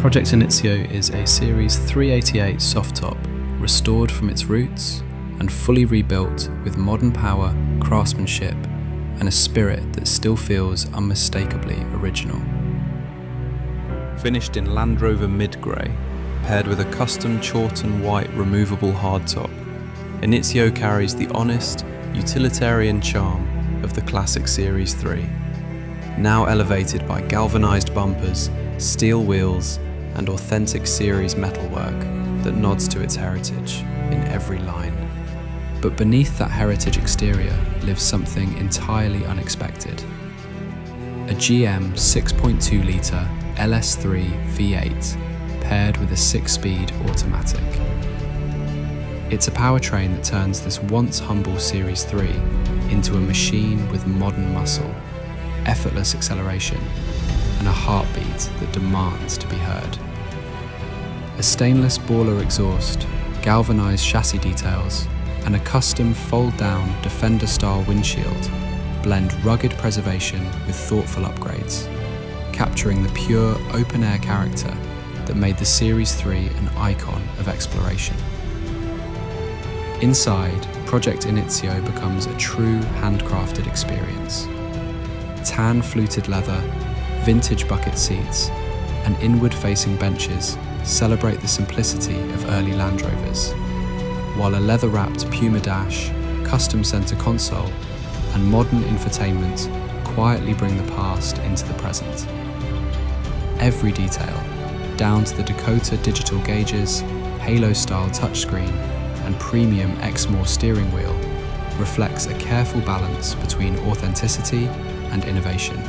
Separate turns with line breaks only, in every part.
Project Inizio is a Series 388 soft top, restored from its roots and fully rebuilt with modern power, craftsmanship, and a spirit that still feels unmistakably original. Finished in Land Rover mid-grey, paired with a custom Chawton white removable hardtop, Inizio carries the honest, utilitarian charm of the classic Series 3, now elevated by galvanised bumpers, steel wheels, and authentic series metalwork that nods to its heritage in every line. But beneath that heritage exterior lives something entirely unexpected. A GM 6.2 litre LS3 V8 paired with a 6-speed automatic. It's a powertrain that turns this once humble Series 3 into a machine with modern muscle, effortless acceleration, and a heartbeat that demands to be heard. A stainless baller exhaust, galvanised chassis details, and a custom fold-down Defender-style windshield blend rugged preservation with thoughtful upgrades, capturing the pure open-air character that made the Series 3 an icon of exploration. Inside, Project Inizio becomes a true handcrafted experience. Tan fluted leather, vintage bucket seats, and inward-facing benches celebrate the simplicity of early Land Rovers, while a leather-wrapped Puma dash, custom center console, and modern infotainment quietly bring the past into the present. Every detail, down to the Dakota digital gauges, Halo-style touchscreen, and premium Exmore steering wheel, reflects a careful balance between authenticity and innovation.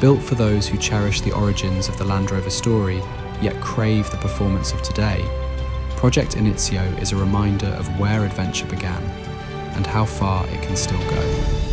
Built for those who cherish the origins of the Land Rover story, yet crave the performance of today, Project Inizio is a reminder of where adventure began and how far it can still go.